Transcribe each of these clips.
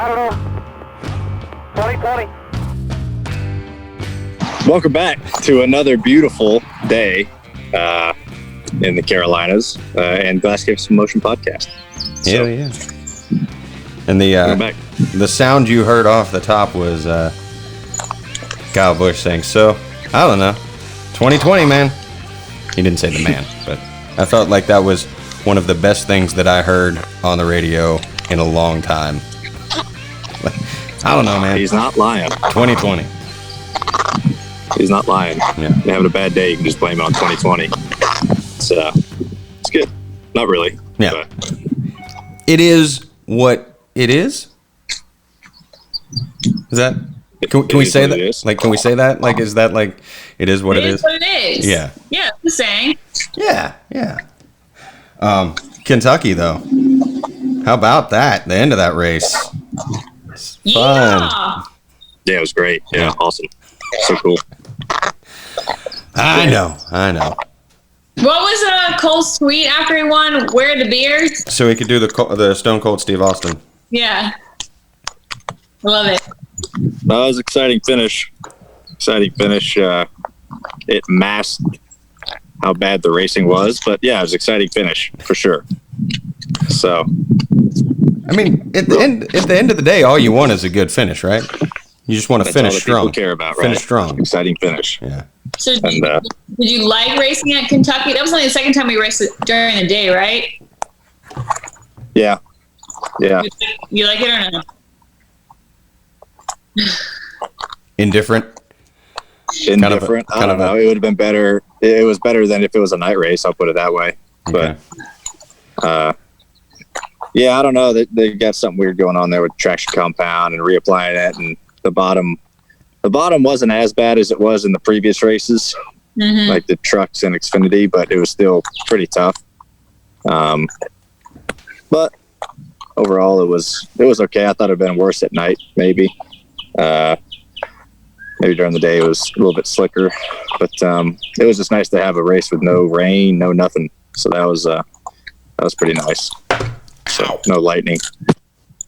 I don't know. 2020. Welcome back to another beautiful day in the Carolinas and Glass Caves Motion podcast. Hell yeah. And the sound you heard off the top was Kyle Busch saying, so, I don't know, 2020, man. He didn't say the man, but I felt like that was one of the best things that I heard on the radio in a long time. I don't know, man. He's not lying. 2020. He's not lying. Yeah. You're having a bad day, you can just blame it on 2020. So, it's good. Not really. Yeah. But. It is what it is? Is that... Can we say that? Like, can we say that? Like, is that like, it is what it is? It is what it is. Yeah. Yeah, the saying. Yeah. Kentucky, though. How about that? The end of that race. It's fun. Yeah, it was great. Yeah, awesome. So cool. I know. What was Cole's tweet after he won? Where are the beers? So he could do the Stone Cold Steve Austin. Yeah. Love it. That was an exciting finish. It masked how bad the racing was, but yeah, it was an exciting finish for sure. So, I mean, at the end of the day, all you want is a good finish, right? You just want to finish strong. People care about, right? Finish strong. Exciting finish. Yeah. So, did you like racing at Kentucky? That was only the second time we raced it during the day, right? Yeah. You like it or no? Indifferent. I don't know. It would have been better. It was better than if it was a night race. I'll put it that way. Okay. But yeah, I don't know. They got something weird going on there with traction compound and reapplying it, and the bottom wasn't as bad as it was in the previous races, like the trucks and Xfinity, but it was still pretty tough. But overall, it was okay. I thought it'd been worse at night, maybe. Maybe during the day it was a little bit slicker, but it was just nice to have a race with no rain, no nothing. So that was pretty nice. So no lightning. I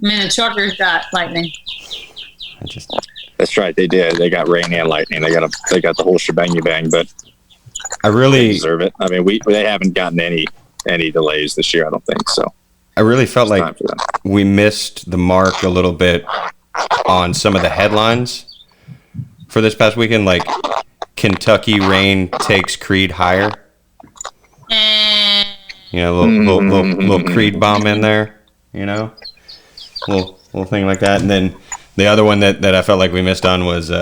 mean, the truckers got lightning. That's right, they did. They got rain and lightning. They got the whole shebang bang. But I really they deserve it. I mean, they haven't gotten any delays this year. I don't think so. I really felt like we missed the mark a little bit on some of the headlines for this past weekend, like Kentucky rain takes Creed higher. You know, little Creed bomb in there, you know, little thing like that. And then the other one that I felt like we missed on was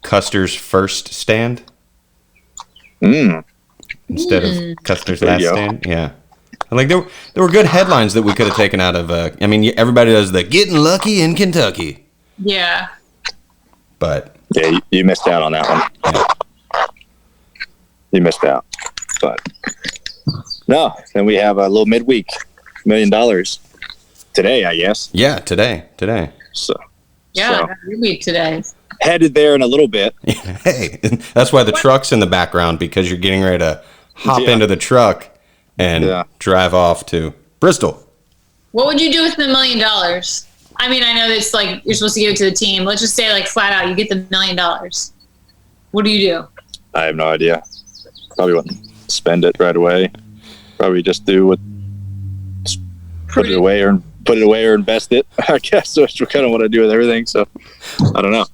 Custer's first stand instead of Custer's last stand. Yeah, like there were good headlines that we could have taken out of. I mean, everybody does the getting lucky in Kentucky. Yeah, but yeah, you missed out on that one. Yeah. You missed out, but. No, then we have a little midweek, $1 million today, I guess. Yeah, today. So midweek today. Headed there in a little bit. Hey, that's why the truck's in the background, because you're getting ready to hop into the truck and drive off to Bristol. What would you do with the $1 million? I mean, I know that it's like you're supposed to give it to the team. Let's just say, like, flat out, you get the $1 million. What do you do? I have no idea. Probably wouldn't spend it right away. Probably just put it away or invest it. I guess that's what kind of what I do with everything. So I don't know.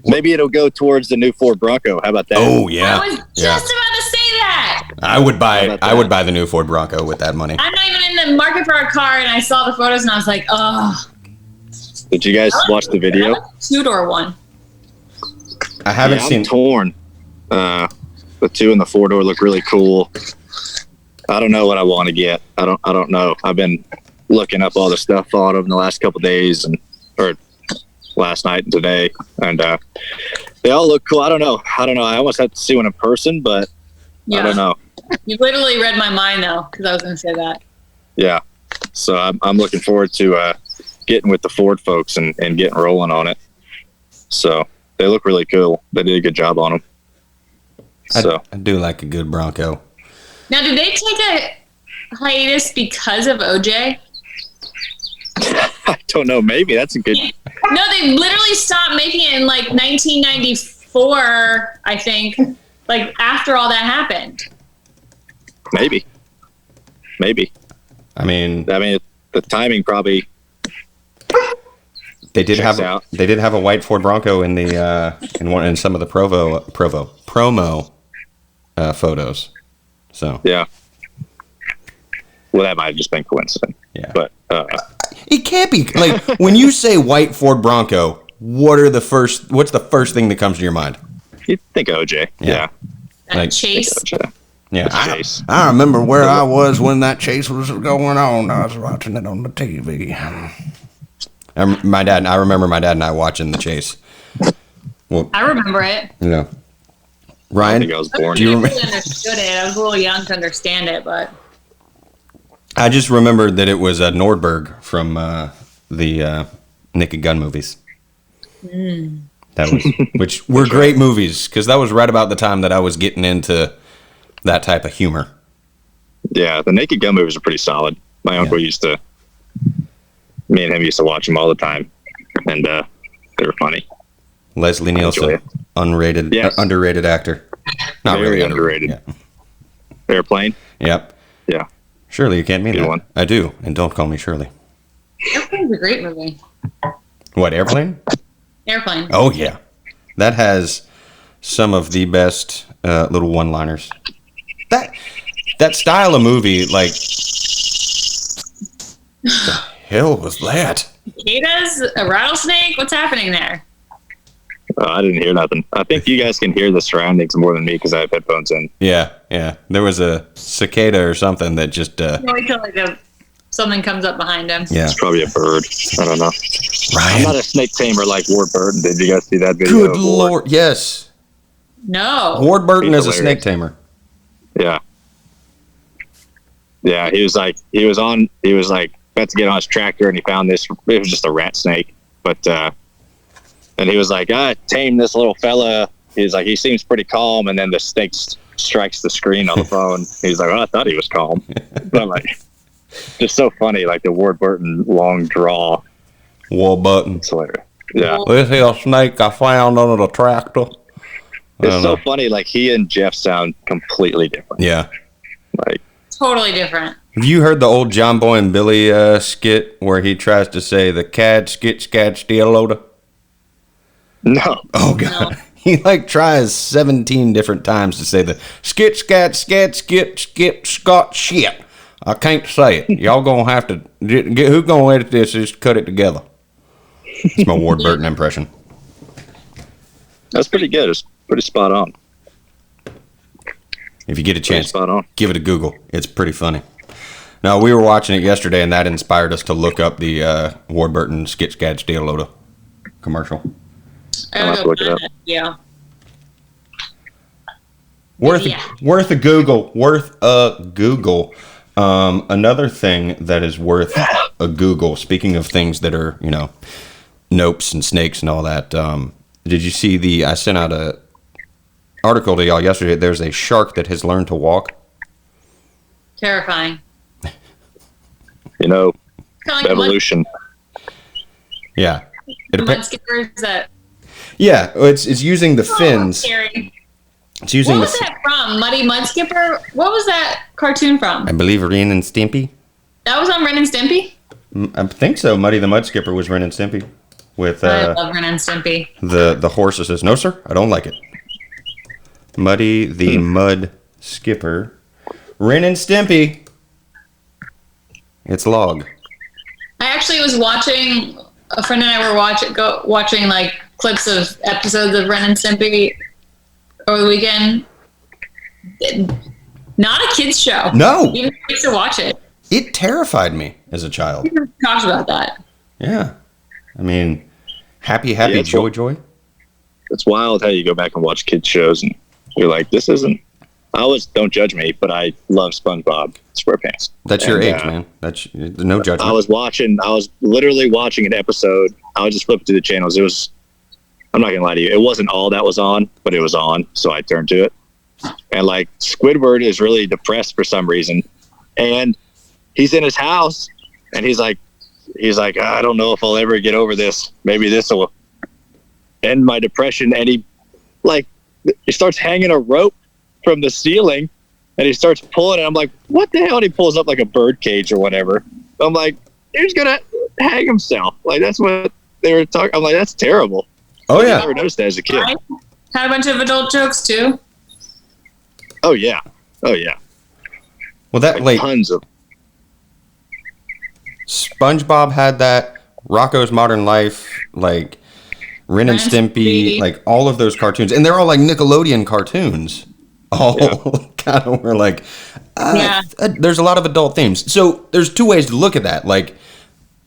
Maybe it'll go towards the new Ford Bronco. How about that? Oh yeah. I was just about to say that. I would buy the new Ford Bronco with that money. I'm not even in the market for a car, and I saw the photos and I was like, oh. Did you guys watch the video? Two-door one. I haven't seen. I'm torn. The 2 and the 4-door look really cool. I don't know what I want to get. I don't know. I've been looking up all the stuff on them the last couple of days, or last night and today, and they all look cool. I don't know. I almost have to see one in person, but I don't know. You literally read my mind though, because I was going to say that. Yeah. So I'm looking forward to getting with the Ford folks and getting rolling on it. So they look really cool. They did a good job on them. So I do like a good Bronco. Now, did they take a hiatus because of OJ? I don't know. Maybe that's a good. No, they literally stopped making it in like 1994, I think. Like after all that happened. Maybe. I mean, the timing probably. They did have out. they did have a white Ford Bronco in the in some of the promo photos. So yeah. Well, that might have just been coincidence. Yeah, but it can't be like when you say white Ford Bronco. What's the first thing that comes to your mind? You think OJ? Yeah. Like Chase. OJ. Yeah, Chase. I remember where I was when that chase was going on. I was watching it on the TV. I remember my dad and I watching the chase. Well, I remember it. Yeah. Ryan, I think I was born. do you remember? I understood it. I was a little young to understand it, but I just remembered that it was Nordberg from the Naked Gun movies. That was, which were great movies because that was right about the time that I was getting into that type of humor. Yeah, the Naked Gun movies are pretty solid. My uncle me and him used to watch them all the time, and they were funny. Leslie Nielsen, underrated actor. Not Very really underrated. Yeah. Airplane. Yep. Yeah. Shirley, you can't mean Good that. one. I do, and don't call me Shirley. Airplane's a great movie. What, Airplane? Airplane. Oh yeah, that has some of the best little one-liners. That style of movie, like, the hell was that? Cicadas? A rattlesnake? What's happening there? I didn't hear nothing. I think you guys can hear the surroundings more than me because I have headphones in. Yeah. There was a cicada or something that just. Wait till something comes up behind him. Yeah. It's probably a bird. I don't know. Ryan. I'm not a snake tamer like Ward Burton. Did you guys see that video? Good Lord, yes. No. Ward Burton He's is a hilarious. snake tamer. Yeah. Yeah, he was about to get on his tractor and he found this. It was just a rat snake, but and he was like, I tamed this little fella. He's like, he seems pretty calm, and then the snake strikes the screen on the phone. He's like, well, I thought he was calm. But I'm like, just so funny, like the Ward Burton long draw. Ward Burton. It's hilarious. Yeah. This here snake I found under the tractor. It's so funny, like he and Jeff sound completely different. Yeah. Like, Totally different. Have you heard the old John Boy and Billy skit where he tries to say the cad skit scat steel loader? no. Oh god. No. He like tries 17 different times to say the skit scat scat skit skit scot shit. I can't say it. Y'all gonna have to get who's gonna edit this? Just cut it together. It's my Ward Burton impression. That's pretty good. It's pretty spot on. If you get a chance, Spot on. give it a Google. It's pretty funny. Now, we were watching it yesterday, and that inspired us to look up the Ward Burton skit scat steel loader commercial. I'll have to look it up. Yeah. Worth Yeah. a Google. Worth a Google. Another thing that is worth a Google, speaking of things that are, nopes and snakes and all that, did you see I sent out a article to y'all yesterday. There's a shark that has learned to walk. Terrifying. Kind of like Evolution. Yeah. the mud skippers that. Yeah, it's using the fins. Scary. It's using What was that from? Muddy Mud Skipper? What was that cartoon from? I believe Ren and Stimpy. That was on Ren and Stimpy? I think so. Muddy the Mud Skipper was Ren and Stimpy. With I love Ren and Stimpy. the horse that says, "No, sir, I don't like it." Muddy the Mud Skipper. Ren and Stimpy. It's log. I actually was watching, a friend and I were watching like clips of episodes of Ren and Stimpy over the weekend. Not a kid's show. No. Even kids to watch it. It terrified me as a child. We talked about that. Yeah. I mean, happy, Yeah, joy. It's wild how you go back and watch kids shows and you're like, this isn't. Don't judge me, but I love SpongeBob SquarePants. That's your age, man. That's no judgment. I was literally watching an episode. I was just flipping through the channels. I'm not gonna lie to you, it wasn't all that was on, but it was on, so I turned to it. And like Squidward is really depressed for some reason, and he's in his house, and he's like, he's like, I don't know if I'll ever get over this. Maybe this will end my depression. And he starts hanging a rope from the ceiling, and he starts pulling it. I'm like, what the hell? And he pulls up like a bird cage or whatever. I'm like, he's gonna hang himself. Like, that's what they were talking. I'm like, that's terrible. Oh yeah, I never noticed that as a kid. I had a bunch of adult jokes too. Oh yeah. Well, that tons of. SpongeBob had that. Rocko's Modern Life, like Ren and Stimpy, like all of those cartoons, and they're all like Nickelodeon cartoons. All kind of were like, there's a lot of adult themes. So there's two ways to look at that. Like,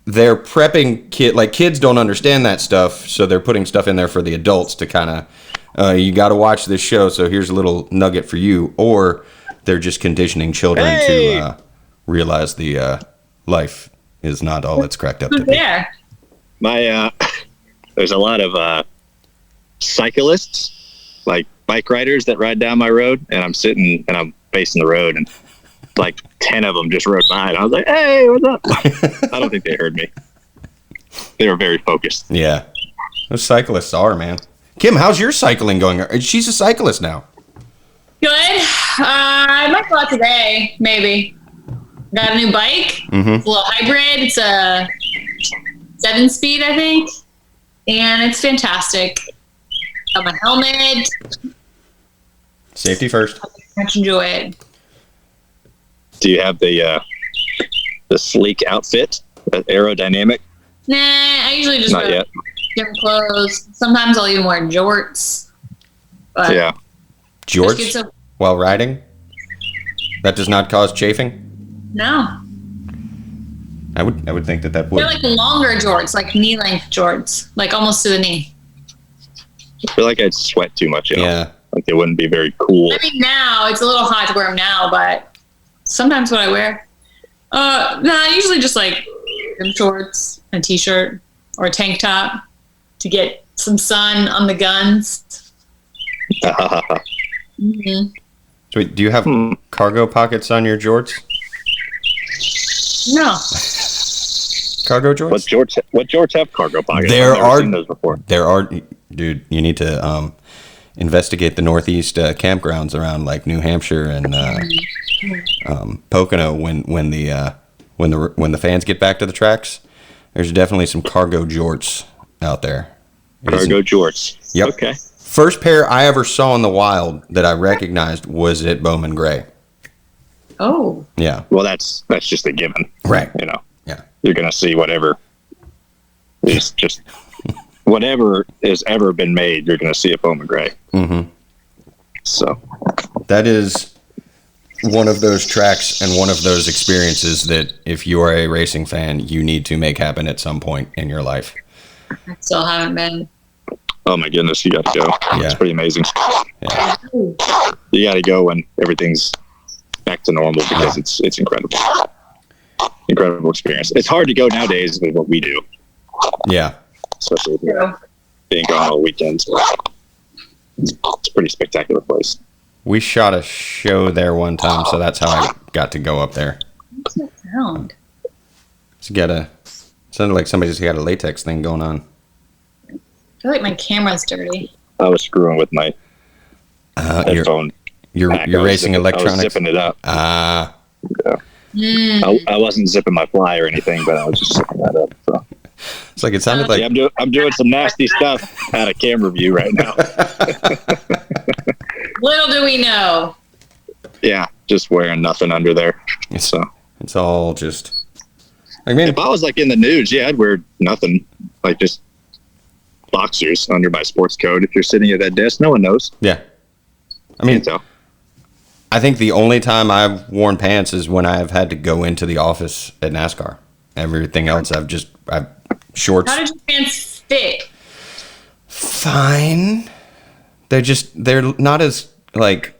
they're prepping kids don't understand that stuff, so they're putting stuff in there for the adults to kind of, you got to watch this show, so here's a little nugget for you. Or they're just conditioning children to realize the life is not all it's cracked up to be. My there's a lot of cyclists, like bike riders that ride down my road, and I'm sitting and I'm facing the road, and like 10 of them just rode by, and I was like, hey, what's up? I don't think they heard me. They were very focused. Yeah, those cyclists are, man. Kim, how's your cycling going? She's a cyclist now. Good. I might go out today, maybe. Got a new bike. It's a little hybrid. It's a 7-speed, I think. And it's fantastic. Got my helmet. Safety first. I much enjoy it. Do you have the sleek outfit, aerodynamic? Nah, I usually just Not wear yet. different clothes. Sometimes I'll even wear jorts. But Yeah. Jorts while riding? That does not cause chafing? No. I would think that would. They're like longer jorts, like knee-length jorts, like almost to the knee. I feel like I'd sweat too much, Yeah. Like they wouldn't be very cool. I mean, now it's a little hot to wear them now, but sometimes what I wear. Usually just like gym shorts, a t-shirt, or a tank top to get some sun on the guns. So wait, do you have cargo pockets on your jorts? No. Cargo jorts? What jorts have cargo pockets? There I've never seen those before. There are, dude. You need to investigate the Northeast campgrounds around like New Hampshire and Pocono when the fans get back to the tracks. There's definitely some cargo jorts out there. Cargo jorts. Yep. Okay. First pair I ever saw in the wild that I recognized was at Bowman Gray. Oh. Yeah. Well, that's just a given. Right. You know. Yeah. You're gonna see whatever is just whatever has ever been made. You're gonna see at Bowman Gray. Mm-hmm. So that is one of those tracks and one of those experiences that if you are a racing fan, you need to make happen at some point in your life. I still haven't been. oh my goodness, you got to go. Yeah. It's pretty amazing. Yeah. You got to go when everything's back to normal because it's incredible. Incredible experience. It's hard to go nowadays with what we do. Yeah. Especially with being gone all weekends. It's a pretty spectacular place. We shot a show there one time, so that's how I got to go up there. What's that sound? Sounded like somebody just got a latex thing going on. I feel like my camera's dirty. I was screwing with my headphone. You're racing electronics? I was zipping it up. Ah. Yeah. I wasn't zipping my fly or anything, but I was just zipping that up. So. It's like it sounded like... Yeah, I'm doing some nasty stuff out of camera view right now. Little do we know. Yeah, just wearing nothing under there. So it's all just... I mean, if I was like in the nudes, yeah, I'd wear nothing, like just boxers under my sports coat. If you're sitting at that desk, no one knows. Yeah. I mean, Can't tell. I think the only time I've worn pants is when I've had to go into the office at NASCAR. Everything else, I've shorts. How did your pants fit? Fine. They're not as, like,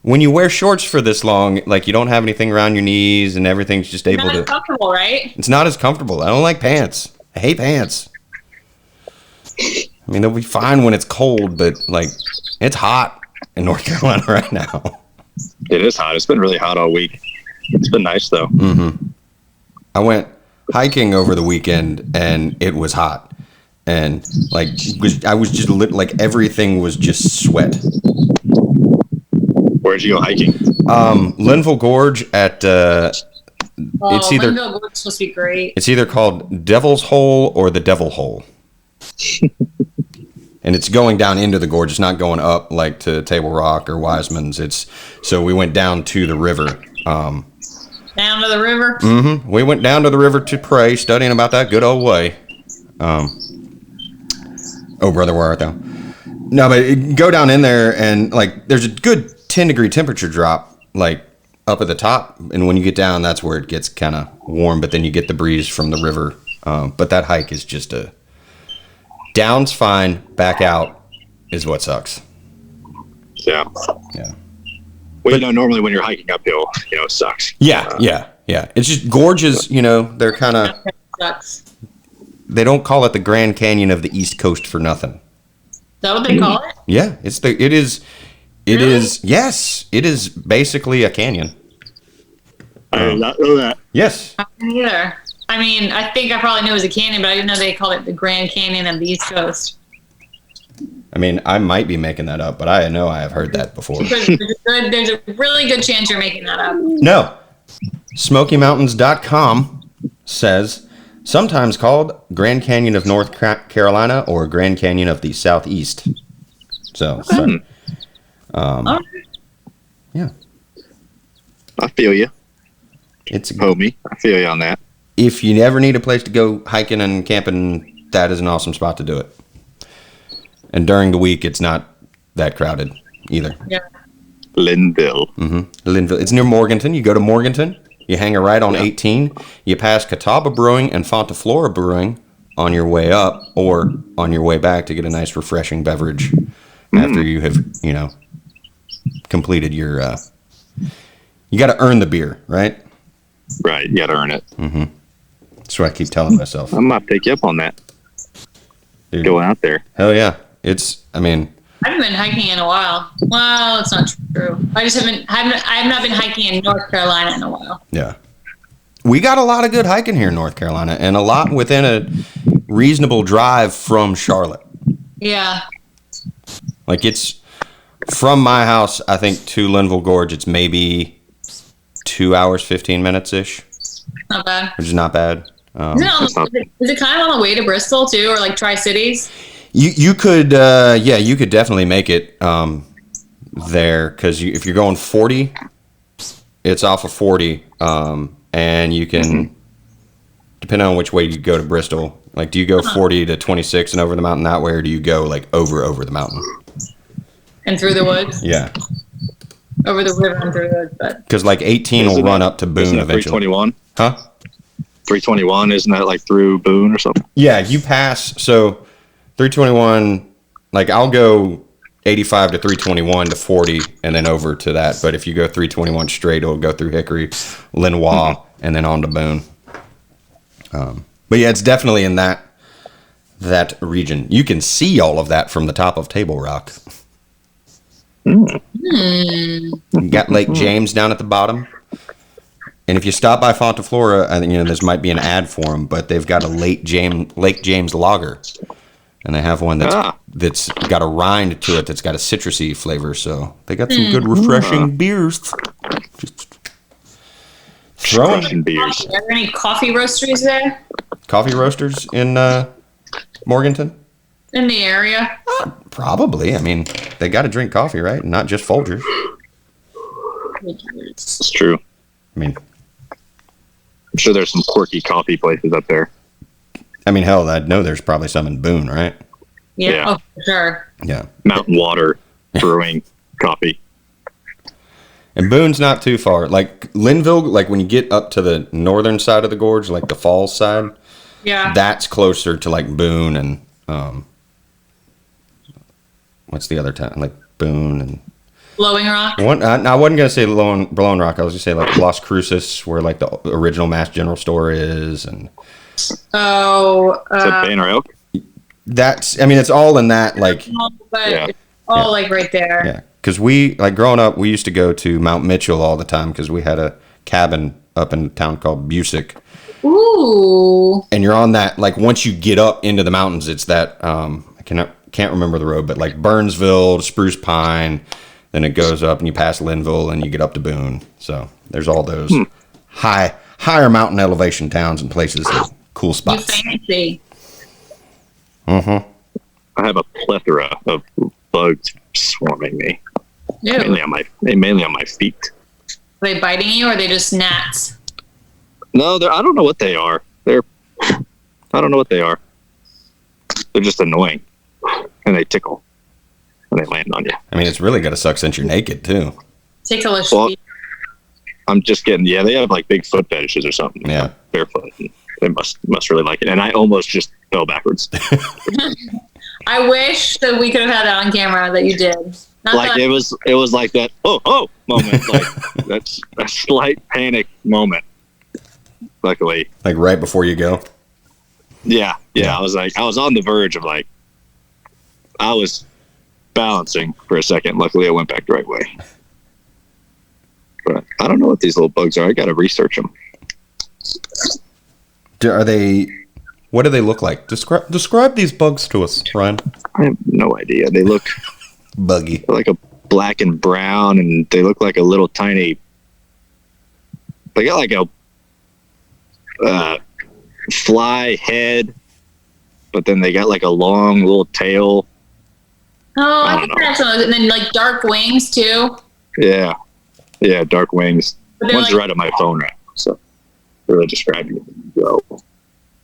when you wear shorts for this long, like, you don't have anything around your knees and everything's just able to... Not as comfortable, right? It's not as comfortable. I don't like pants. I hate pants. I mean, they'll be fine when it's cold, but, like, it's hot in North Carolina right now. It is hot. It's been really hot all week. It's been nice, though. Mm-hmm. I went hiking over the weekend, and it was hot, and like I was just like everything was just sweat. Where'd you go hiking? Linville Gorge at it's either Linville Gorge is supposed to be great. It's either called Devil's Hole or the Devil Hole. And it's going down into the gorge. It's not going up like to Table Rock or Wiseman's. So we went down to the river. Down to the river? Mm-hmm. We went down to the river to pray, studying about that good old way. Oh, brother, where art thou? No, but go down in there and like there's a good 10-degree temperature drop like up at the top, and when you get down, that's where it gets kind of warm. But then you get the breeze from the river. But that hike is just down's fine, back out is what sucks. Yeah. Yeah. Well, normally when you're hiking uphill, it sucks. Yeah. It's just gorges, they're kind of... They don't call it the Grand Canyon of the East Coast for nothing. Is that what they call it? Yeah, it is, yes, it is basically a canyon. I did not know that. Yes. I didn't either. I mean, I think I probably knew it was a canyon, but I didn't know they called it the Grand Canyon of the East Coast. I mean, I might be making that up, but I know I have heard that before. There's a really good chance you're making that up. No. SmokeyMountains.com says, sometimes called Grand Canyon of North Carolina or Grand Canyon of the Southeast. So, sorry. Yeah. I feel you. It's homie. I feel you on that. If you ever need a place to go hiking and camping, that is an awesome spot to do it. And during the week, it's not that crowded either. Yeah. Linville. Mm-hmm. Linville. It's near Morganton. You go to Morganton. You hang a right on 18. You pass Catawba Brewing and Fontaflora Brewing on your way up or on your way back to get a nice refreshing beverage after you have, completed your... you got to earn the beer, right? Right. You got to earn it. Mm-hmm. That's what I keep telling myself. I might take you up on that. Dude. Go out there. Hell yeah. I haven't been hiking in a while. Well, it's not true. I have not been hiking in North Carolina in a while. Yeah. We got a lot of good hiking here in North Carolina and a lot within a reasonable drive from Charlotte. Yeah. Like it's from my house, I think, to Linville Gorge, it's maybe 2 hours, 15 minutes-ish. Not bad. Which is not bad. Is it kind of on the way to Bristol, too, or like Tri-Cities? You could definitely make it there, because if you're going 40, it's off of 40, and you can, depending on which way you go to Bristol, like do you go 40 to 26 and over the mountain that way, or do you go like over the mountain? And through the woods? Yeah. Over the river and through the woods, but... Because like 18 will run up to Boone eventually. 321? Huh? 321, isn't that like through Boone or something? Yeah, you pass, so 321, like I'll go 85 to 321 to 40 and then over to that. But if you go 321 straight, it'll go through Hickory, Lenoir, and then on to Boone. But yeah, it's definitely in that region. You can see all of that from the top of Table Rock. You got Lake James down at the bottom. And if you stop by Fontaflora, I think this might be an ad for them, but they've got a Lake James lager, and they have one that's got a rind to it that's got a citrusy flavor. So they got some good refreshing beers. Just throwing beers. Are there any coffee roasteries there? Coffee roasters in Morganton? In the area? Probably. I mean, they got to drink coffee, right? Not just Folgers. It's true. I mean, I'm sure there's some quirky coffee places up there. I mean, hell, I know there's probably some in Boone, right? Yeah. Oh, for sure. Yeah. Mountain Water Brewing coffee. And Boone's not too far. Like Linville, like when you get up to the northern side of the gorge, like the falls side, that's closer to like Boone and what's the other town? Like Boone and Blowing Rock. I wasn't gonna say Blowing Rock. I was gonna say like Las Cruces, where like the original Mass General Store is, and is that Banner Elk? That's. I mean, it's all in that like. It's all like right there. Yeah, because we like growing up, we used to go to Mount Mitchell all the time because we had a cabin up in a town called Busick. Ooh. And you're on that, like, once you get up into the mountains, it's that, I can't remember the road, but like Burnsville, Spruce Pine, then it goes up and you pass Linville and you get up to Boone. So there's all those higher mountain elevation towns and places, that cool spots. You fancy. I have a plethora of bugs swarming me. Ew. Mainly on my feet. Are they biting you or are they just gnats? No, I don't know what they are. I don't know what they are. They're just annoying. And they tickle. And they land on you. I mean, it's really got to suck since you're naked, too. Ticklish Well, feet. I'm just getting, they have like big foot fetishes or something. Yeah. Barefoot. They must really like it. And I almost just fell backwards. I wish that we could have had that on camera that you did. It was like that, oh moment. Like, that's a slight panic moment. Luckily. Like right before you go? Yeah. I was on the verge of like, I was balancing for a second. Luckily, I went back the right way. But I don't know what these little bugs are. I got to research them. What do they look like? Describe these bugs to us, Ryan. I have no idea. They look buggy. They're like a black and brown, and they look like a little tiny. They got like a fly head, but then they got like a long little tail. Oh, I think that's some of those. And then like dark wings too. Yeah, dark wings. One's like, right on my phone right now, so really describing it. Go.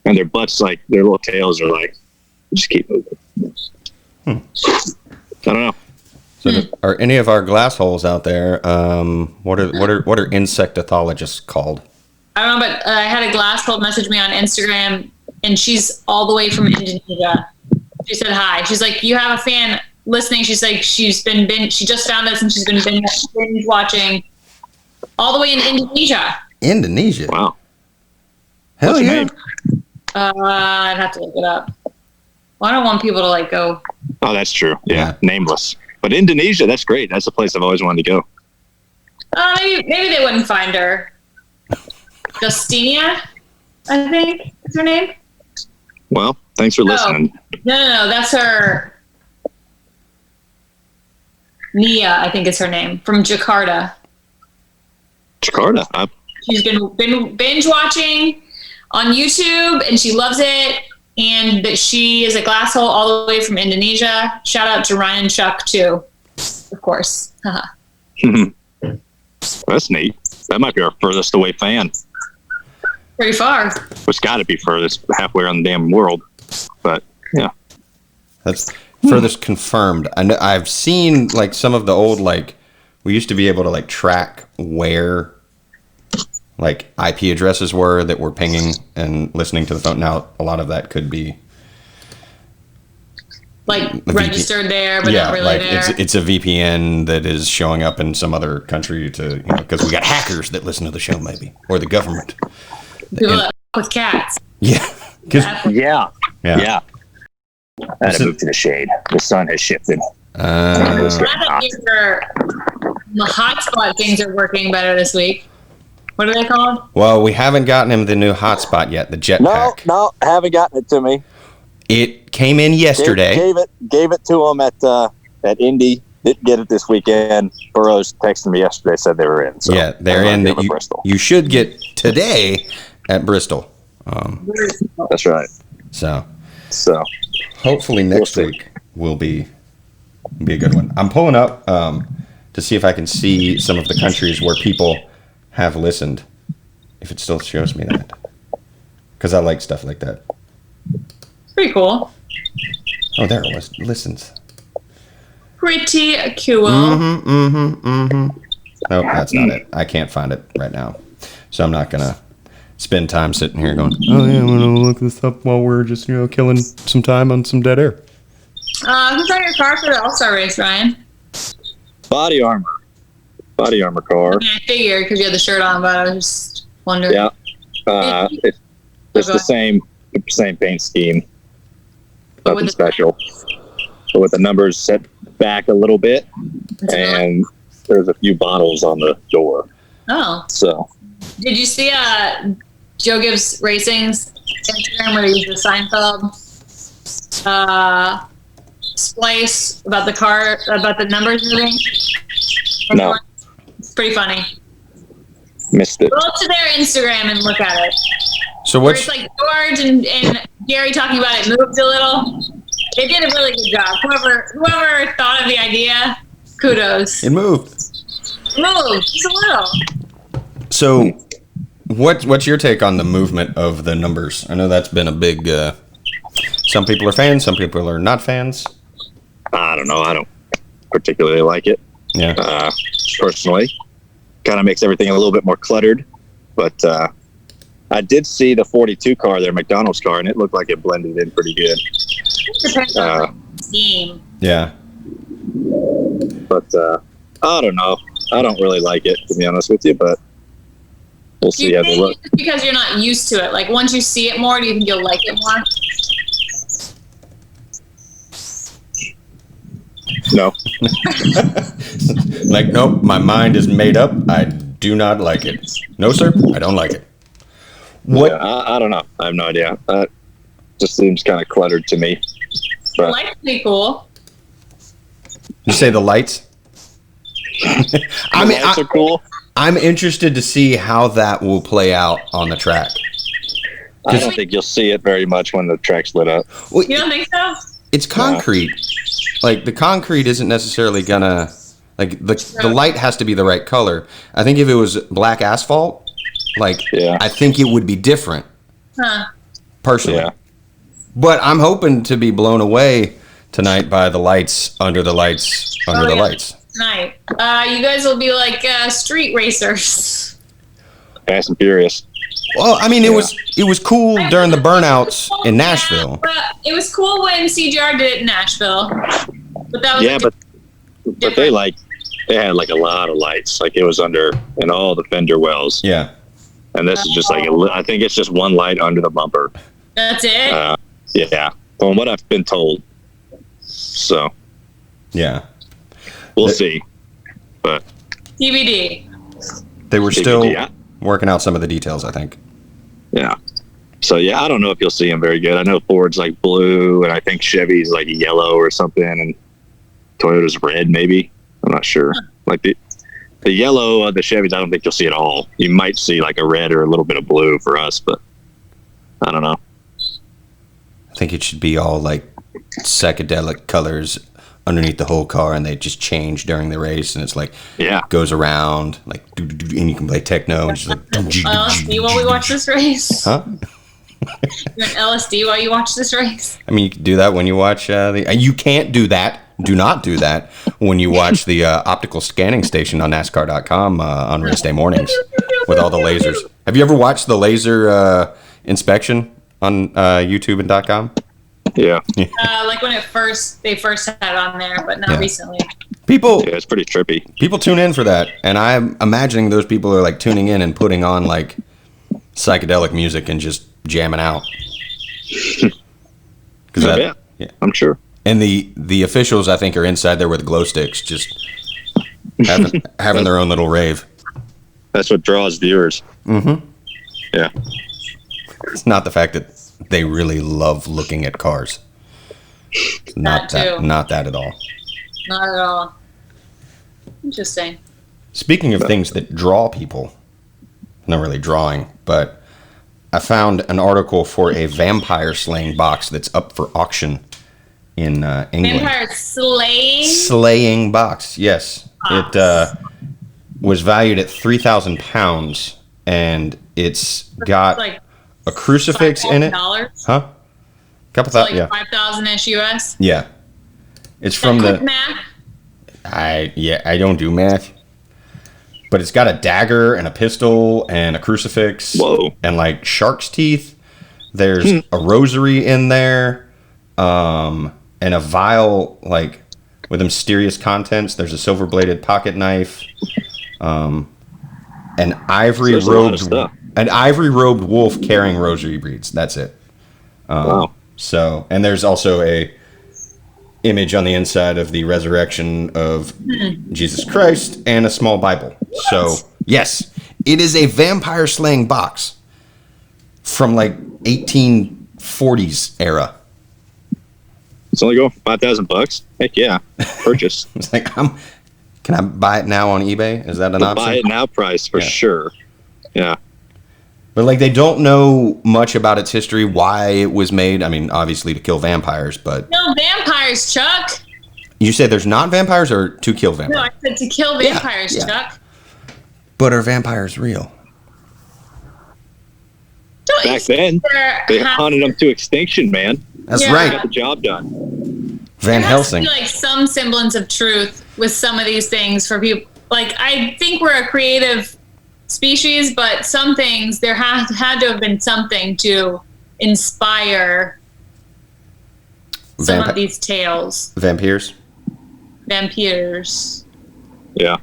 And their butts, like their little tails, are like just keep moving. I don't know. So are any of our glass holes out there? What are insectothologists called? I don't know, but I had a glass hole message me on Instagram, and she's all the way from Indonesia. She said hi. She's like, you have a fan listening. She's like, she just found us, and she's been binge watching all the way in Indonesia. Indonesia? Wow. Hell What's your yeah. name? I'd have to look it up. Well, I don't want people to like go. Oh, that's true. Yeah. Nameless. But Indonesia, that's great. That's a place I've always wanted to go. Maybe they wouldn't find her. Justinia, I think is her name. Well, thanks for listening. No, that's her. Nia, I think is her name, from Jakarta. Jakarta. She's been binge watching on YouTube, and she loves it. And that she is a glass hole all the way from Indonesia. Shout out to Ryan and Chuck too, of course. That's neat. That might be our furthest away fan. Pretty far. It's got to be furthest, halfway around the damn world. But yeah, that's furthest confirmed. I've seen like some of the old, like we used to be able to like track where like IP addresses were that were pinging and listening to the phone. Now a lot of that could be like registered there, but not really like there. It's a VPN that is showing up in some other country to, because we got hackers that listen to the show, maybe, or the government. People that with cats. Yeah. Yeah. I had to move to the shade. The sun has shifted. The hotspot things are working better this week. What are they called? Well, we haven't gotten him the new hotspot yet, the jetpack. No, haven't gotten it to me. It came in yesterday. Gave it to him at Indy. Didn't get it this weekend. Burroughs texted me yesterday, said they were in. So yeah, they're in. You should get today at Bristol. That's right. So hopefully next week will be a good one. I'm pulling up to see if I can see some of the countries where people have listened, if it still shows me that, because I like stuff like that. Pretty cool. Oh, there it was. Listens. Pretty cool. Nope, that's not it. I can't find it right now, so I'm not gonna spend time sitting here going, oh yeah, I'm gonna look this up while we're just killing some time on some dead air. Who's on your car for the All-Star race, Ryan? Body armor car. I figured because you had the shirt on, but I was just wondering. Yeah, it's the same paint scheme. Nothing special. But with the numbers set back a little bit, and there's a few bottles on the door. Oh. So Did you see Joe Gibbs Racing's Instagram where he used the Seinfeld splice about the car, about the numbers moving? No. It's pretty funny. Missed it. Go to their Instagram and look at it. So Where what's it's like George and Gary talking about it moved a little. They did a really good job. Whoever thought of the idea, kudos. it moved? Moved just a little. So what's your take on the movement of the numbers? I know that's been a big. Some people are fans. Some people are not fans. I don't know. I don't particularly like it. Yeah. Personally, kind of makes everything a little bit more cluttered. But I did see the 42 car, their McDonald's car, and it looked like it blended in pretty good. Depends on the team. Yeah. But I don't know. I don't really like it, to be honest with you, but we'll Do you see how they think look. it's because you're not used to it? Like, once you see it more, do you think you'll like it more? No. Like, nope, my mind is made up. I do not like it. No, sir, I don't like it. What? Yeah, I don't know. I have no idea. Just seems kind of cluttered to me. The But lights be cool. You say the lights? the lights are cool. I'm interested to see how that will play out on the track. I don't think you'll see it very much when the track's lit up. Well, You don't think so? it's concrete. Like, the concrete isn't necessarily gonna, like, the light has to be the right color. I think if it was black asphalt, like, Yeah. I think it would be different, Huh. personally. Yeah. But I'm hoping to be blown away tonight by the lights under the lights under the yeah. lights. Tonight. You guys will be like street racers. Fast and Furious. Well, I mean, it was cool during the burnouts in Yeah, Nashville. but it was cool when CGR did it in Nashville. But that was Yeah, but they had like a lot of lights. Like it was under in all the fender wells. Yeah. And this is just like I think it's just one light under the bumper. That's it. Yeah, from what I've been told. So Yeah. we'll see. But TBD. They were still yeah. working out some of the details, I think. Yeah. So yeah, I don't know if you'll see them very good. I know Ford's like blue, and I think Chevy's like yellow or something, and Toyota's red maybe. I'm not sure. Like the yellow of the Chevys, I don't think you'll see at all. You might see like a red or a little bit of blue for us, but I don't know. I think it should be all like psychedelic colors underneath the whole car, and they just change during the race, and it's like goes around like and you can play techno and just like LSD while we watch this race. huh? You're an LSD while you watch this race. I mean, you can do that when you watch you can't do that. Do not do that when you watch the optical scanning station on NASCAR.com on race day mornings with all the lasers. Have you ever watched the laser inspection on YouTube and .com? Yeah. Like when they first had it on there, but not recently. People, Yeah, it's pretty trippy. people tune in for that, and I'm imagining those people are like tuning in and putting on like psychedelic music and just jamming out. Yeah, I'm sure. And the officials, I think, are inside there with glow sticks, just having their own little rave. That's what draws viewers. Mm-hmm. Yeah. It's not the fact that they really love looking at cars. Not that at all. Not at all. Interesting. Speaking of things that draw people, not really drawing, but I found an article for a vampire slaying box that's up for auction in England. Vampire slaying? Slaying box, yes. Box. It was valued at £3,000, and it's got like a crucifix in it. $5,000? Huh? Couple So thousand, like yeah. 5,000-ish US? Yeah. It's from Quick the... math? I don't do math. But it's got a dagger and a pistol and a crucifix. Whoa. And like shark's teeth. There's a rosary in there. And a vial like with mysterious contents. There's a silver bladed pocket knife. An ivory robed wolf carrying rosary beads. That's it. Wow. So, and there's also a image on the inside of the resurrection of Jesus Christ and a small Bible. So, yes, It is a vampire slaying box from like 1840s era. It's only going for $5,000. Heck yeah, purchase. It's like, can I buy it now on eBay? Is that an option? Buy it now price for sure. Yeah. But like, they don't know much about its history, why it was made. I mean, obviously to kill vampires, but no vampires, Chuck. You said there's not vampires or to kill vampires? No, I said to kill vampires, Chuck. But are vampires real? Back then, they hunted them to extinction, man. That's right. Got the job done. Van Helsing. There has to be like some semblance of truth with some of these things for people. Like, I think we're a creative species, but some things, there had to have been something to inspire some of these tales. Vampires. Yeah.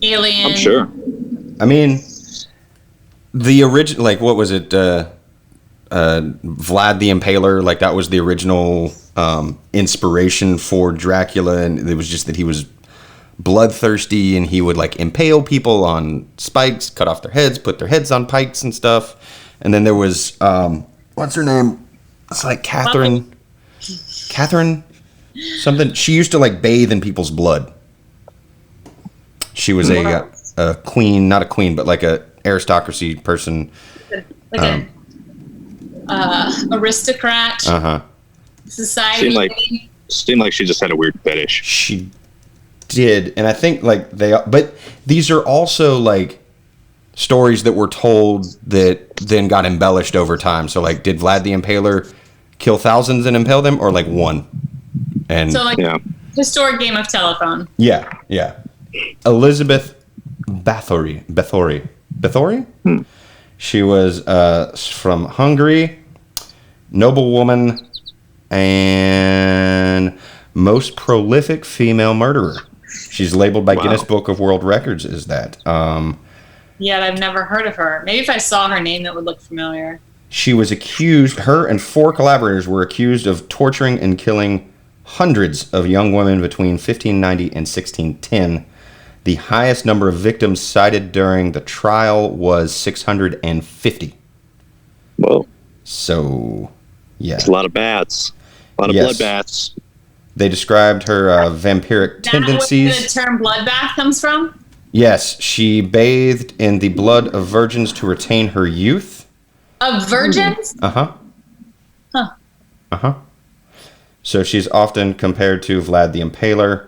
Alien. I'm sure. I mean, the original, like, what was it? Vlad the Impaler, like, that was the original inspiration for Dracula, and it was just that he was bloodthirsty and he would, like, impale people on spikes, cut off their heads, put their heads on pikes and stuff. And then there was, what's her name? It's like Catherine something. She used to, like, bathe in people's blood. She was a queen, not a queen, but like a aristocracy person. Like aristocrat. Society. Seemed like she just had a weird fetish. She did, and I think like but these are also like stories that were told that then got embellished over time. So like, did Vlad the Impaler kill thousands and impale them, or like one? And so like historic game of telephone. Yeah. Elizabeth Bathory. She was from Hungary, noblewoman, and most prolific female murderer. She's labeled by Guinness Book of World Records as that. Yeah, I've never heard of her. Maybe if I saw her name, that would look familiar. She was accused, her and 4 collaborators were accused of torturing and killing hundreds of young women between 1590 and 1610. The highest number of victims cited during the trial was 650. Whoa. So, yeah. It's a lot of bats. A lot of bloodbaths. They described her vampiric tendencies. Is that where the term bloodbath comes from? Yes. She bathed in the blood of virgins to retain her youth. Of virgins? Uh-huh. So she's often compared to Vlad the Impaler,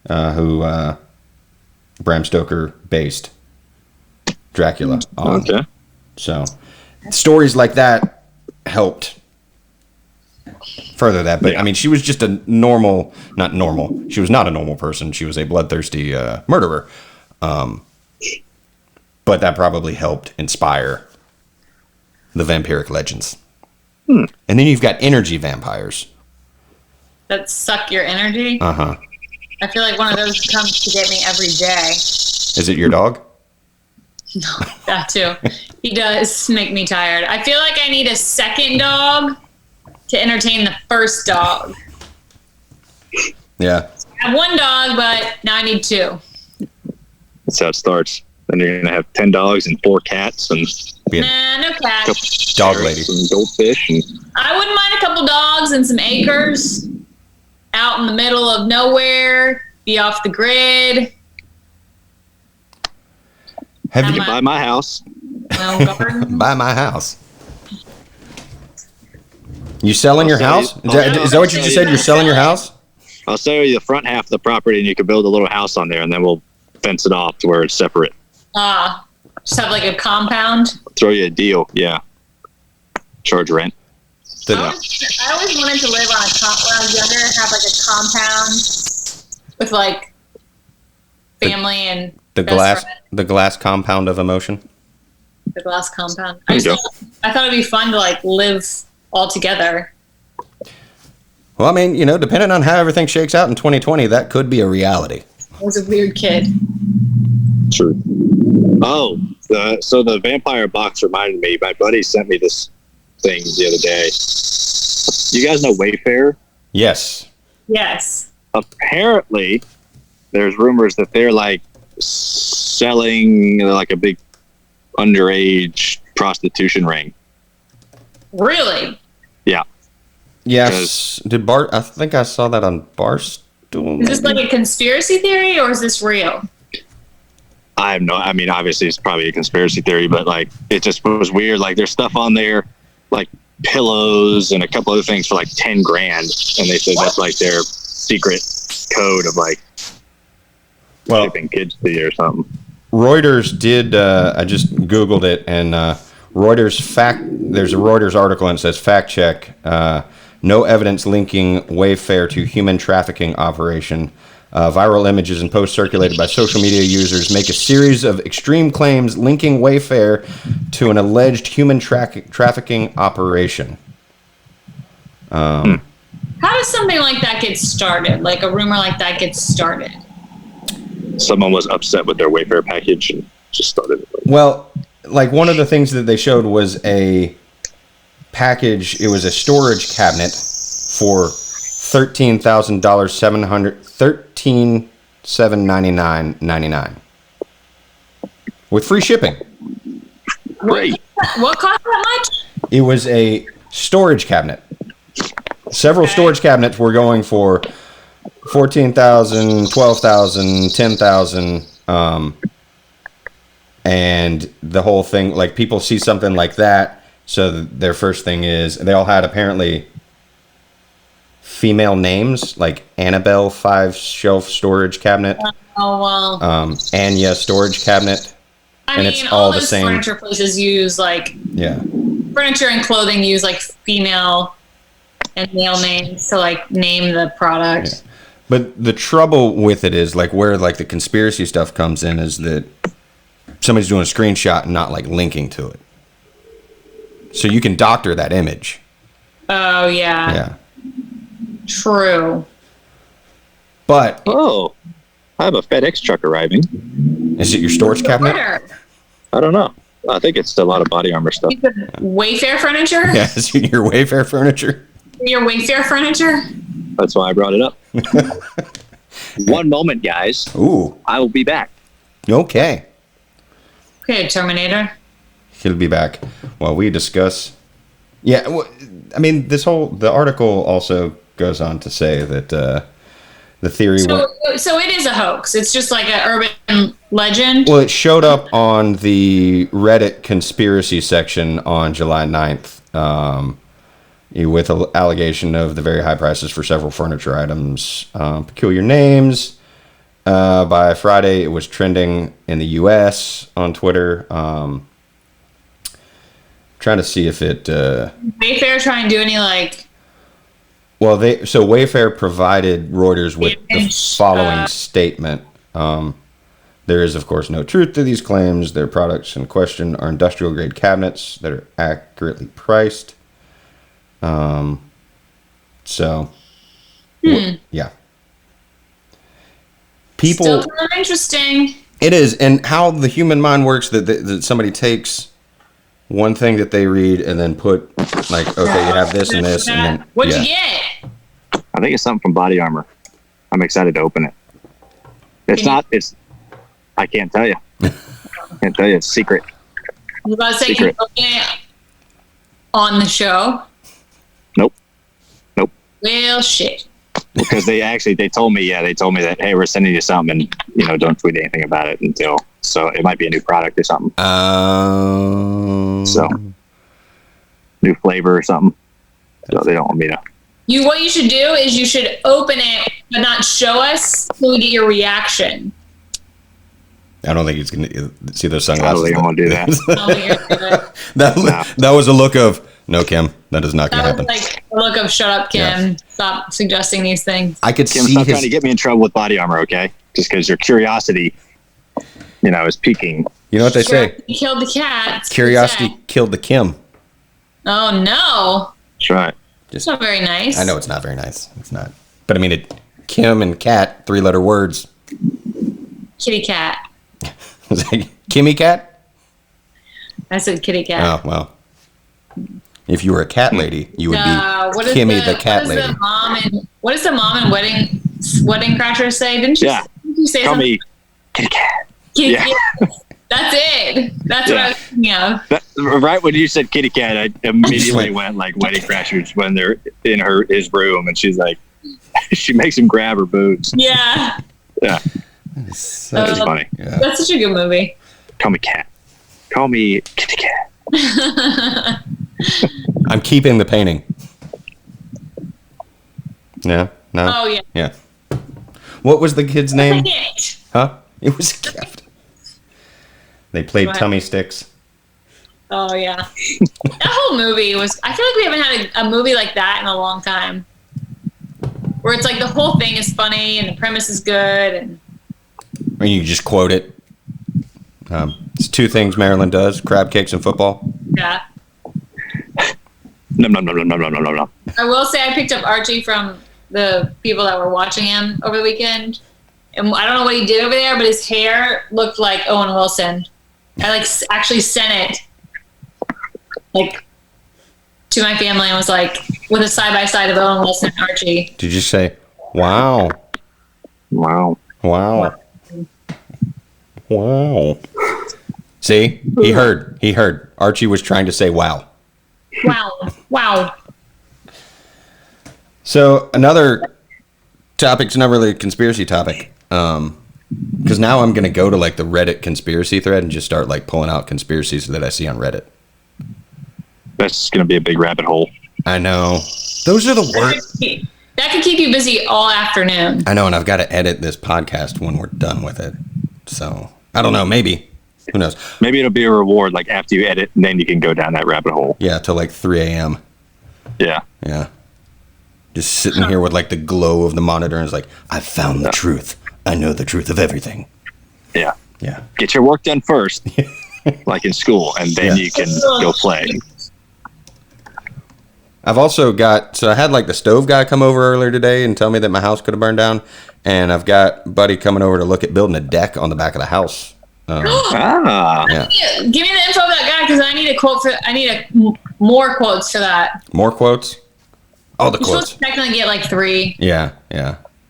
who Bram Stoker based Dracula on. Okay. So stories like that helped further that. But I mean, she was just a not normal. She was not a normal person. She was a bloodthirsty murderer. But that probably helped inspire the vampiric legends. And then you've got energy vampires. That suck your energy? Uh-huh. I feel like one of those comes to get me every day. Is it your dog? No, that too. He does make me tired. I feel like I need a second dog to entertain the first dog. Yeah. I have one dog, but now I need 2. That's how it starts. Then you're going to have 10 dogs and 4 cats and... no cats. Dog lady. And goldfish. And... I wouldn't mind a couple dogs and some acres out in the middle of nowhere, be off the grid. You can buy my house. My own garden. Buy my house. You selling your house? Is that what you just said? You're selling your house? I'll sell you the front half of the property and you can build a little house on there and then we'll fence it off to where it's separate. Just have like a compound? Throw you a deal, yeah. Charge rent. I always wanted to live on when I was younger, have like a compound with like family and the glass compound of emotion. The glass compound. I thought it'd be fun to like live all together. Well, I mean, depending on how everything shakes out in 2020, that could be a reality. I was a weird kid. True. Oh, so the vampire box reminded me. My buddy sent me this thing the other day. You guys know Wayfair? Yes. Apparently, there's rumors that they're like selling like a big underage prostitution ring. Really? Yeah. Yes. I think I saw that on Barstool. Is this like a conspiracy theory or is this real? I mean, obviously it's probably a conspiracy theory, but like, it just was weird. Like there's stuff on there, like pillows and a couple other things for like 10 grand. And they said that's like their secret code of like shipping kids to you or something. Reuters did, I just Googled it, and there's a Reuters article and it says fact check, no evidence linking Wayfair to human trafficking operation. Viral images and posts circulated by social media users make a series of extreme claims linking Wayfair to an alleged human trafficking operation. How does something like that get started? Like a rumor like that gets started? Someone was upset with their Wayfair package and just started. Well, like one of the things that they showed was a package. It was a storage cabinet for $13,000, $13,799.99 with free shipping. Great. What cost that much? It was a storage cabinet. Several storage cabinets were going for $14,000, $12,000, $10,000, and the whole thing. Like people see something like that, so their first thing is they all had apparently female names, like Annabelle 5-shelf storage cabinet. Oh well. Anya storage cabinet. I mean, it's all the same. Furniture places use like furniture and clothing use like female and male names to like name the product. Yeah. But the trouble with it is like where like the conspiracy stuff comes in is that somebody's doing a screenshot and not like linking to it. So you can doctor that image. Oh yeah. Yeah. True. But I have a FedEx truck arriving. Is it your storage cabinet? I don't know. I think it's a lot of body armor stuff. Wayfair furniture? Yeah, is it your Wayfair furniture? Your Wayfair furniture? That's why I brought it up. One moment, guys. Ooh. I will be back. Okay. Okay, Terminator. He'll be back while we discuss. Yeah, well, I mean, the article also goes on to say that the theory. So it is a hoax. It's just like an urban legend. Well, it showed up on the Reddit conspiracy section on July 9th with an allegation of the very high prices for several furniture items, peculiar names. By Friday, it was trending in the U.S. on Twitter. Trying to see if it. Wayfair trying to do any like. Well, Wayfair provided Reuters with the following statement. There is, of course, no truth to these claims. Their products in question are industrial-grade cabinets that are accurately priced. Yeah. People. Still kind of interesting. It is, and how the human mind works that somebody takes one thing that they read and then put like, okay, you have this and this, and then what'd you get? I think it's something from Body Armor. I'm excited to open it. I can't tell you. Can't tell you. It's secret. You about to say you open it on the show? Nope. Well, shit. Because they told me that, hey, we're sending you something, and don't tweet anything about it so it might be a new product or something. So new flavor or something. So they don't want me to. What you should do is you should open it but not show us until we get your reaction. I don't think he's going to see those sunglasses. I don't think I'm going to do that. That was a look of, no, Kim, that is not going to happen. Like a look of, shut up, Kim. Yeah. Stop suggesting these things. I could Kim, see stop trying to get me in trouble with Body Armor, okay? Just because your curiosity, is piquing. You know what they say? You killed the cat. Curiosity killed the Kim. Oh, no. That's right. It's not very nice. I know it's not very nice. It's not. But I mean, Kim and cat, 3-letter words. Kitty cat. Was that Kimmy cat? I said kitty cat. Oh, well. If you were a cat lady, you would be Kimmy the cat lady. What does the mom and Wedding Crashers say? Didn't you say Call something? me kitty cat. Kitty Yeah. cat. That's it. That's what I was thinking of. Right when you said kitty cat, I immediately went like Wedding Crashers when they're in his room and she's like, she makes him grab her boobs. Yeah. Yeah. That was funny. Yeah. That's such a good movie. Call me cat. Call me kitty cat. I'm keeping the painting. Yeah. No. Oh yeah. Yeah. What was the kid's name? Huh? It was a gift. They played tummy sticks. Oh yeah. That whole movie was. I feel like we haven't had a movie like that in a long time. Where it's like the whole thing is funny and the premise is good and. Or you just quote it. It's two things Maryland does: crab cakes and football. Yeah. No. I will say I picked up Archie from the people that were watching him over the weekend. And I don't know what he did over there, but his hair looked like Owen Wilson. I actually sent it to my family and was like with a side by side of Owen Wilson and Archie. Did you say, wow? Wow. See, he heard. Archie was trying to say wow. Wow. So another topic's not really a conspiracy topic. Because now I'm going to go to like the Reddit conspiracy thread and just start like pulling out conspiracies that I see on Reddit. That's going to be a big rabbit hole. I know. Those are the worst. That could keep you busy all afternoon. I know, and I've got to edit this podcast when we're done with it. So, I don't know, maybe. Who knows? Maybe it'll be a reward like after you edit, and then you can go down that rabbit hole. Yeah, till like 3 a.m. Yeah. Just sitting here with like the glow of the monitor and it's like, I found the truth. I know the truth of everything. Yeah. Yeah. Get your work done first, like in school, and then you can go play. I've also got, so I had like the stove guy come over earlier today and tell me that my house could have burned down. And I've got Buddy coming over to look at building a deck on the back of the house. Yeah. Give me the info of that guy because I need a quote more quotes for that. More quotes? Oh, the You're quotes. supposed to technically get like 3. Yeah.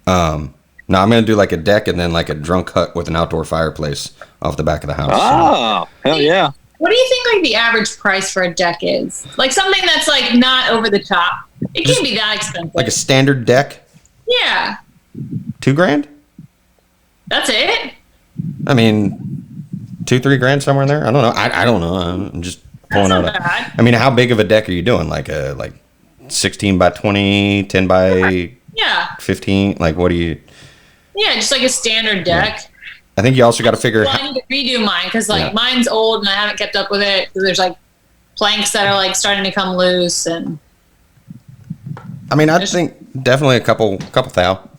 No, I'm going to do like a deck and then like a drunk hut with an outdoor fireplace off the back of the house. Oh, hell yeah. What do you think like the average price for a deck is? Like something that's like not over the top. It can't be that expensive. Like a standard deck? Yeah. $2,000? That's it? I mean, $2-3 grand somewhere in there? I don't know. I don't know. I'm just pulling out. Bad. I mean, how big of a deck are you doing? Like 16 by 20, 10 by 15? Like what do you... Yeah, just like a standard deck. Yeah. I think you also got to figure... Well, I need to redo mine because mine's old and I haven't kept up with it. There's like planks that are like starting to come loose and... I mean, I think definitely a couple thou.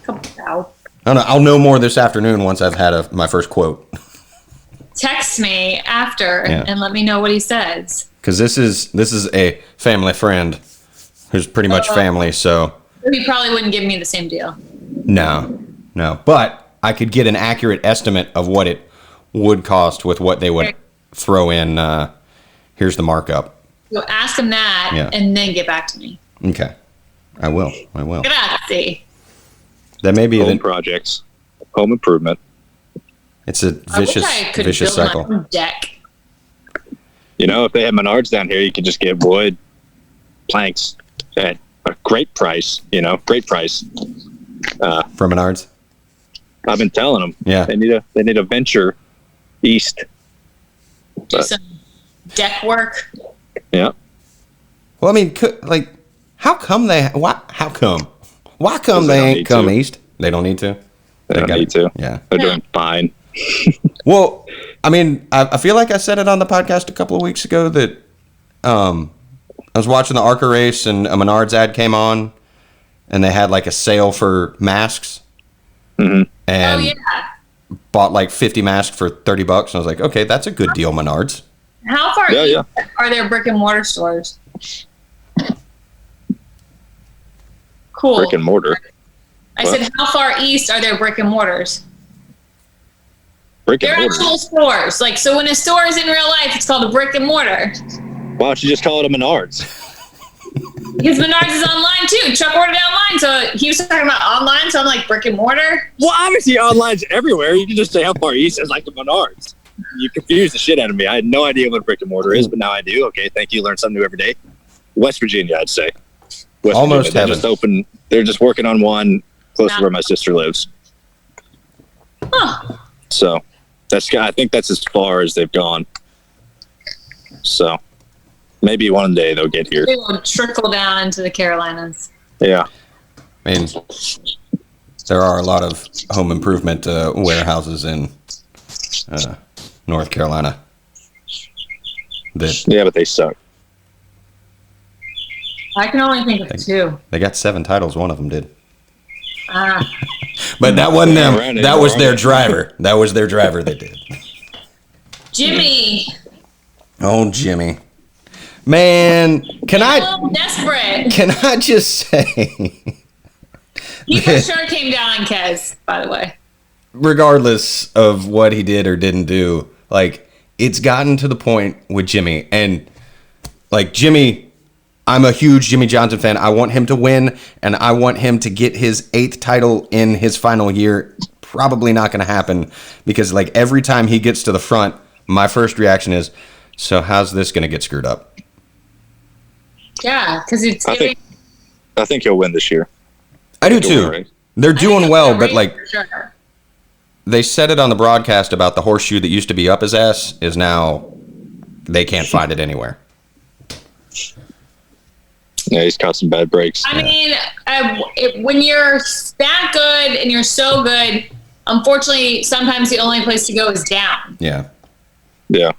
Couple thou. I don't know. I'll know more this afternoon once I've had my first quote. Text me after and let me know what he says. Because this is a family friend who's pretty much family, so... He probably wouldn't give me the same deal. No. But I could get an accurate estimate of what it would cost with what they would throw in. Here's the markup. So ask him that and then get back to me. Okay. I will. Grazie. That may be home projects, home improvement. It's a vicious cycle. My own deck. You know, if they have Menards down here, you can just get wood planks at a great price. Great price. From Menards. I've been telling them. Yeah. They need a venture east. Do some deck work. Yeah. Well, I mean, how come they? Why come they ain't come east? They don't need to. They don't need to. Yeah. They're doing fine. Well, I mean, I feel like I said it on the podcast a couple of weeks ago that I was watching the ARCA race and a Menards ad came on and they had like a sale for masks. Mm-hmm. And bought like 50 masks for $30. And I was like, okay, that's a good deal, Menards. How far east are there brick and mortar stores? Cool. Brick and mortar. I said, how far east are there brick and mortars? Brick and mortar. They're actual stores. Like, so when a store is in real life, it's called a brick and mortar. Why don't you just call it a Menards? Because Menards is online too. Chuck ordered online, so he was talking about online, so I'm like brick and mortar. Well, obviously online's everywhere. You can just say how far east is like the Menards. You confused the shit out of me. I had no idea what a brick and mortar is, but now I do. Okay, thank you. Learn something new every day. West Virginia, I'd say. Almost Virginia. They just open. They're just working on one close to where my sister lives. Huh. So I think that's as far as they've gone. So maybe one day they'll get here. They will trickle down into the Carolinas. Yeah. I mean, there are a lot of home improvement warehouses in North Carolina. Yeah, but they suck. I can only think of 2. They got 7 titles. One of them did. Ah. But that wasn't them. That was their driver. That was their driver that did. Jimmie. Oh, Jimmie. Man, I'm a little desperate. Can I just say... He for sure came down on Kez, by the way. Regardless of what he did or didn't do, like, it's gotten to the point with Jimmie. And, like, Jimmie, I'm a huge Jimmie Johnson fan. I want him to win, and I want him to get his 8th title in his final year. Probably not going to happen because, like, every time he gets to the front, my first reaction is, so how's this going to get screwed up? Yeah, because it's I think he'll win this year. I do too. They're doing well, but like they said it on the broadcast about the horseshoe that used to be up his ass is now they can't find it anywhere. Yeah, he's caught some bad breaks. I mean, when you're that good and you're so good, unfortunately, sometimes the only place to go is down. Yeah. Yeah.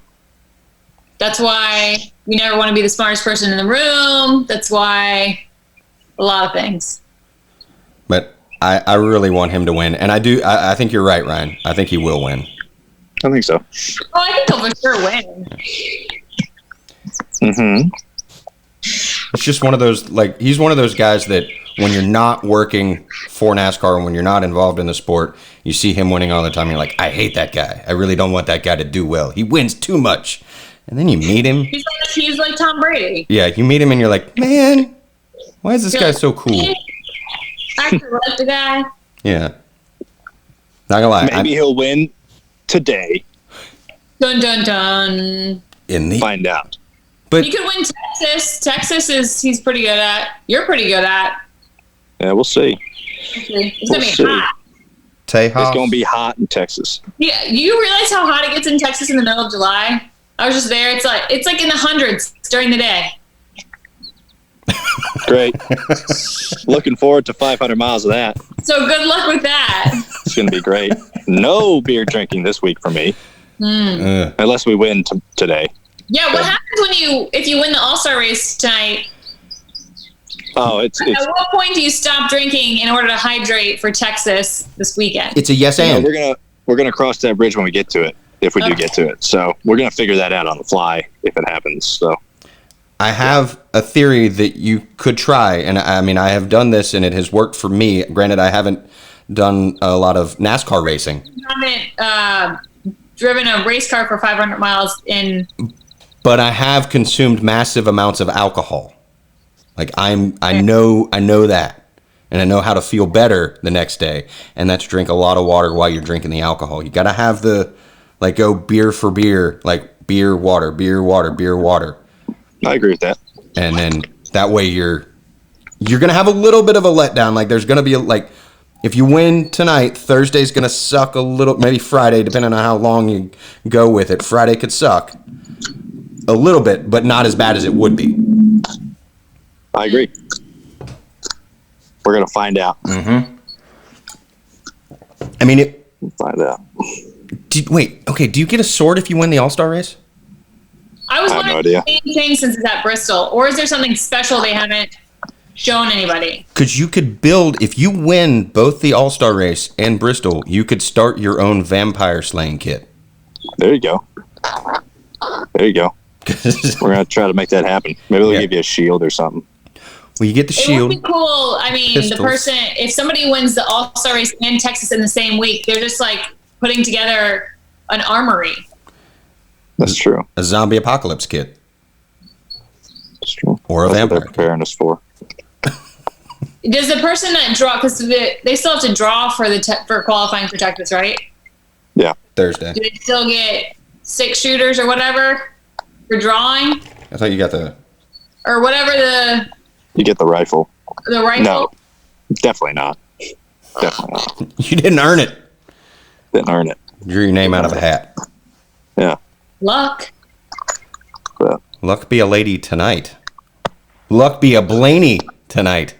That's why you never want to be the smartest person in the room. That's why a lot of things. But I really want him to win. And I think you're right, Ryan. I think he will win. I think so. Oh, I think he'll for sure win. Mm-hmm. It's just one of those, like, he's one of those guys that when you're not working for NASCAR and when you're not involved in the sport, you see him winning all the time. You're like, I hate that guy. I really don't want that guy to do well. He wins too much. And then you meet him. He's like Tom Brady. Yeah, you meet him and you're like, man, why is this guy so cool? I actually like the guy. Yeah. Not gonna lie. Maybe he'll win today. Dun, dun, dun. Find out. But you could win Texas. He's pretty good at. You're pretty good at. Yeah, we'll see. It's going to be hot. Tejas. It's going to be hot in Texas. Yeah, you realize how hot it gets in Texas in the middle of July? I was just there. It's like in the hundreds during the day. Great. Looking forward to 500 miles of that. So good luck with that. It's going to be great. No beer drinking this week for me. Unless we win today. Yeah, what happens if you win the All-Star race tonight? Oh, it's at what point do you stop drinking in order to hydrate for Texas this weekend? It's a yes and. We're gonna cross that bridge when we get to it, if we do get to it. So we're gonna figure that out on the fly if it happens. So I have a theory that you could try, and I mean I have done this and it has worked for me. Granted, I haven't done a lot of NASCAR racing. You haven't driven a race car for 500 miles in. But I have consumed massive amounts of alcohol. Like I know that, and I know how to feel better the next day, and that's drink a lot of water while you're drinking the alcohol. You got to have go beer for beer, like beer, water, beer, water, beer, water. I agree with that. And then that way you're gonna have a little bit of a letdown. Like there's gonna be if you win tonight, Thursday's gonna suck a little. Maybe Friday, depending on how long you go with it. Friday could suck a little bit, but not as bad as it would be. I agree. We're going to find out. Mm-hmm. I mean, we'll find out. Do you get a sword if you win the All-Star race? I have no idea. The same thing since it's at Bristol. Or is there something special they haven't shown anybody? Because you could build, if you win both the All-Star race and Bristol, you could start your own vampire slaying kit. There you go. We're going to try to make that happen. Maybe they'll give you a shield or something. Well, you get the shield. It would be cool. I mean, pistols. The person, if somebody wins the All-Star race and Texas in the same week, they're just like putting together an armory. That's true. A zombie apocalypse kit. That's true. Or a vampire. What they're preparing us for. Does the person that draw, because they still have to draw for for qualifying for Texas, right? Yeah. Thursday. Do they still get 6-shooters or whatever for drawing? I thought you got the... Or whatever You get the rifle. the rifle? No, definitely not. Definitely not. You didn't earn it. Didn't earn it. Drew your name out of a hat. Yeah. Luck. But Luck be a lady tonight. Luck be a Blaney tonight.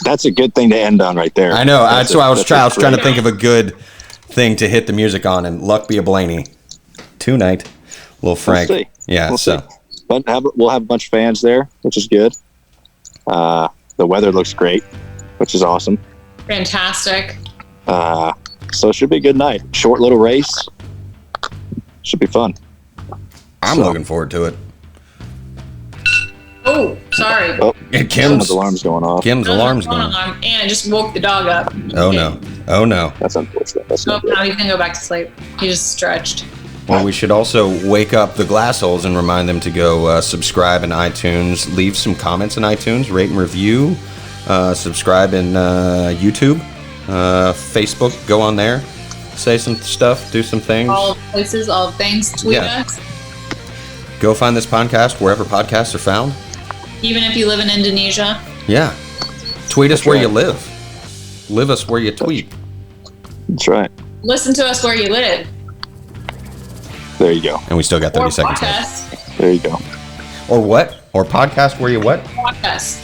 that's a good thing to end on right there. I know. That's why I was trying to think of a good thing to hit the music on, and Luck be a Blaney tonight. Little Frank. We'll see. Yeah. We'll so. see. But we'll have a bunch of fans there, which is good. The weather looks great, which is awesome. Fantastic. So it should be a good night. Short little race. Should be fun. I'm looking forward to it. Oh, sorry. Oh, Kim's someone's alarm's going off. Kim's alarm's going. Alarm, and I just woke the dog up. Oh no! Oh no! That's unfortunate. That's Oh, not good. now he's gonna go back to sleep. He just stretched. Well, we should also wake up the glassholes and remind them to go subscribe in iTunes, leave some comments in iTunes, rate and review, subscribe in YouTube, Facebook. Go on there, say some stuff, do some things. All places, all things. Tweet us. Go find this podcast wherever podcasts are found. Even if you live in Indonesia. Yeah. Tweet us where you live. Live us where you tweet. That's right. Listen to us where you live. There you go. And we still got 30 seconds podcast. left. There you go. Or what? Or podcast where you what? Podcast.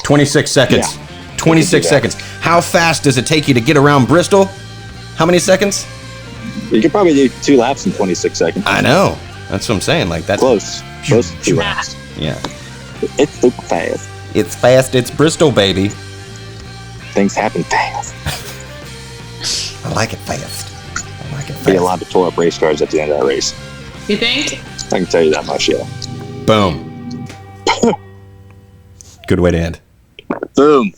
26 seconds. Yeah. 26 seconds. How fast does it take you to get around Bristol? How many seconds? You could probably do 2 laps in 26 seconds. I know. That's what I'm saying. Like that's Close to 2 laps. Yeah. It's super fast. It's fast. It's Bristol, baby. Things happen fast. I like it fast. I like it Be a fast. lot of tore up race cars at the end of that race. You think? I can tell you that much, yeah. Boom. Good way to end. Boom.